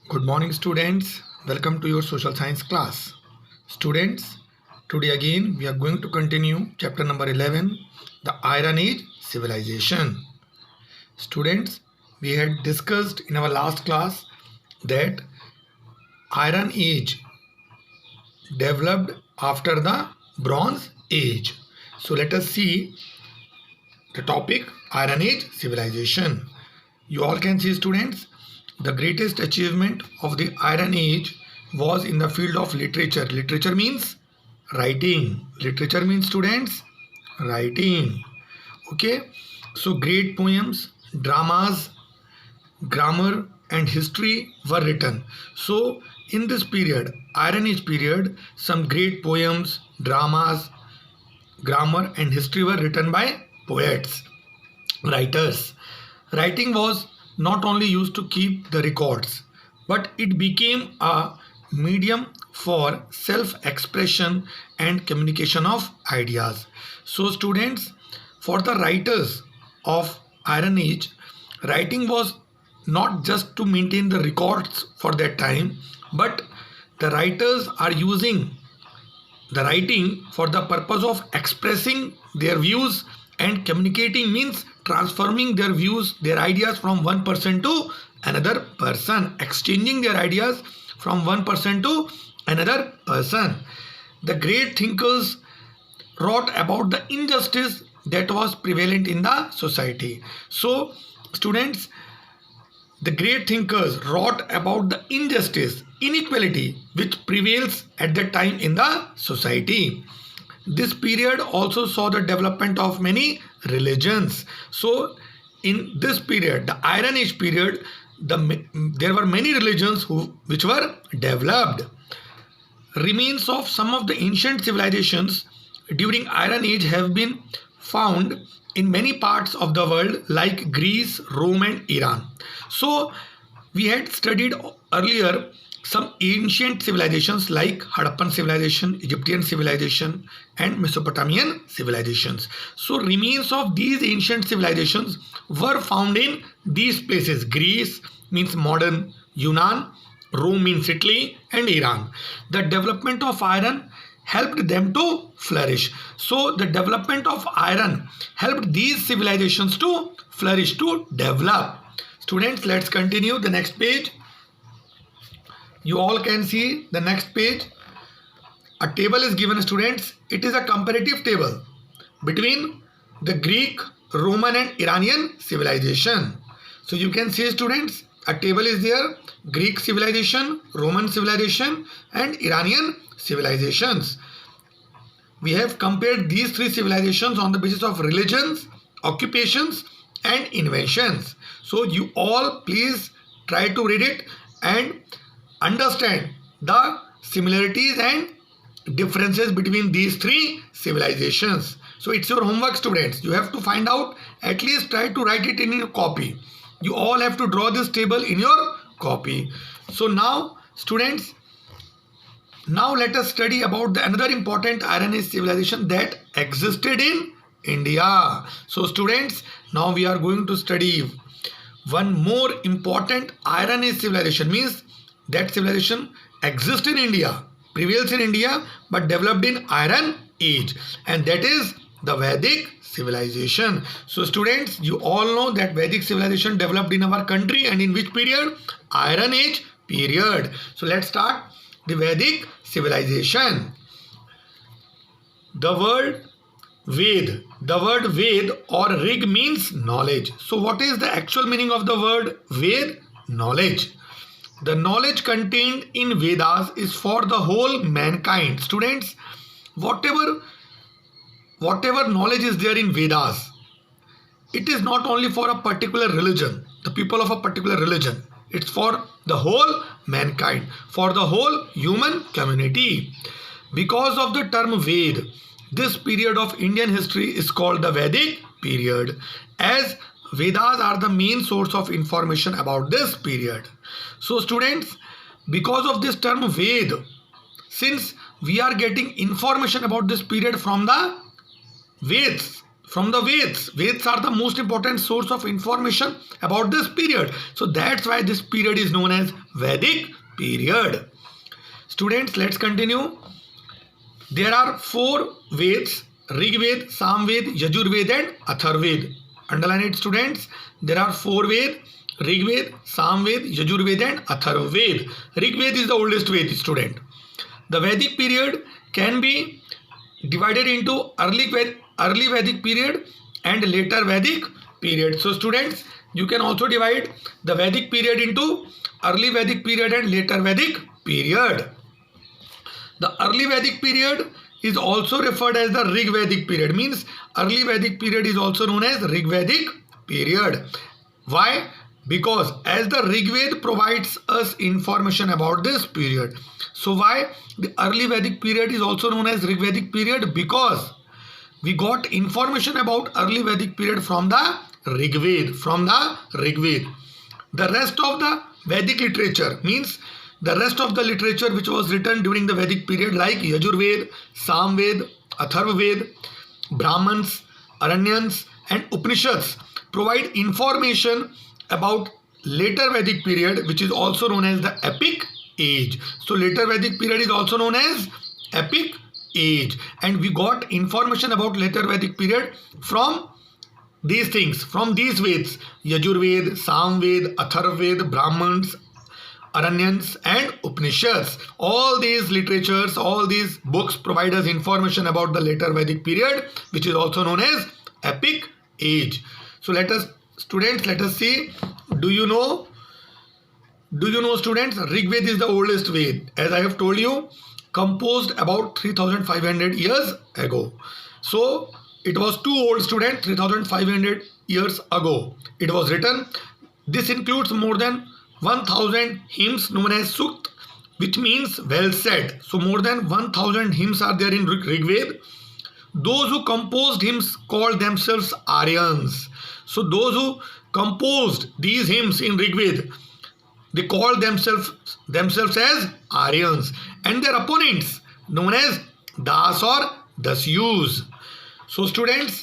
Good morning, students. Welcome to your social science class. Students, today again we are going to continue chapter number 11, the Iron Age Civilization. Students, we had discussed in our last class that Iron Age developed after the Bronze Age. So let us see the topic Iron Age Civilization. You all can see, students, the greatest achievement of the Iron Age was in the field of literature. Literature means writing. Literature means, students, writing. Okay. So great poems, dramas, grammar and history were written. So in this period, Iron Age period, some great poems, dramas, grammar and history were written by poets, writers. Writing was not only used to keep the records, but it became a medium for self-expression and communication of ideas. So students, for the writers of Iron Age, writing was not just to maintain the records for that time, but the writers are using the writing for the purpose of expressing their views, and communicating means transforming their views, their ideas from one person to another person, exchanging their ideas from one person to another person. The great thinkers wrote about the injustice that was prevalent in the society. So students, the great thinkers wrote about the injustice, inequality which prevails at that time in the society. This period also saw the development of many religions. So in this period, the Iron Age period, there were many religions which were developed. Remains of some of the ancient civilizations during Iron Age have been found in many parts of the world like Greece, Rome and Iran. So we had studied earlier some ancient civilizations like Harappan civilization, Egyptian civilization and Mesopotamian civilizations. So remains of these ancient civilizations were found in these places. Greece means modern Yunnan, Rome means Italy and Iran. The development of iron helped them to flourish. So the development of iron helped these civilizations to flourish, to develop. Students, let's continue the next page. You all can see the next page. A table is given, students. It is a comparative table between the Greek, Roman and Iranian civilization. So you can see, students, a table is there. Greek civilization, Roman civilization and Iranian civilizations. We have compared these three civilizations on the basis of religions, occupations and inventions. So you all please try to read it and understand the similarities and differences between these three civilizations. So it's your homework, students. You have to find out, at least try to write it in your copy. You all have to draw this table in your copy. So now, students, now let us study about another important Iron Age civilization that existed in India. So students, now we are going to study one more important Iron Age civilization. Means that civilization exists in India, prevails in India, but developed in Iron Age, and that is the Vedic civilization. So students, you all know that Vedic civilization developed in our country, and in which period? Iron Age period. So let's start the Vedic civilization. The word Ved or Rig means knowledge. So what is the actual meaning of the word Ved? Knowledge. The knowledge contained in Vedas is for the whole mankind. Students, whatever knowledge is there in Vedas, it is not only for a particular religion, the people of a particular religion. It's for the whole mankind, for the whole human community. Because of the term Ved, this period of Indian history is called the Vedic period, as Vedas are the main source of information about this period. So students, because of this term Ved, since we are getting information about this period from the Veds, from the Veds. Veds are the most important source of information about this period. So that's why this period is known as Vedic period. Students, let's continue. There are 4 Veds: Rig Ved, Sam Ved, Yajur Ved and Athar Ved. Underline it, students. There are 4 Ved: Rig Ved, Sam Ved, Yajur Ved and Athar Ved. Rig Ved is the oldest Ved, student. The Vedic period can be divided into early Vedic period and later Vedic period. So students, you can also divide the Vedic period into early Vedic period and later Vedic period. The early Vedic period is also referred as the Rig Vedic period. Means early Vedic period is also known as Rig Vedic period. Why? Because as the Rig Ved provides us information about this period. So why the early Vedic period is also known as Rig Vedic period? Because we got information about early Vedic period from the Rig Ved. The rest of the Vedic literature, means the rest of the literature which was written during the Vedic period, like Yajur Ved, Sam Ved, Atharva Ved, Brahmans, Aranyans and Upanishads, provide information about later Vedic period, which is also known as the Epic Age. So later Vedic period is also known as Epic Age, and we got information about later Vedic period from these things, from these Veds: Yajur Ved, Sam Ved, Atharva Ved, Brahmans, Aranyans and Upanishads. All these literatures, all these books provide us information about the later Vedic period, which is also known as Epic Age. So students, let us see. Do you know students, Rig Ved is the oldest Ved, as I have told you, composed about 3500 years ago. So it was too old, student. 3500 years ago it was written. This includes more than 1000 hymns known as Sukt, which means well said. So more than 1000 hymns are there in Rig Ved. Those who composed hymns called themselves Aryans. So those who composed these hymns in Rig Ved, they called themselves as Aryans, and their opponents known as Das or Dasyus. So students,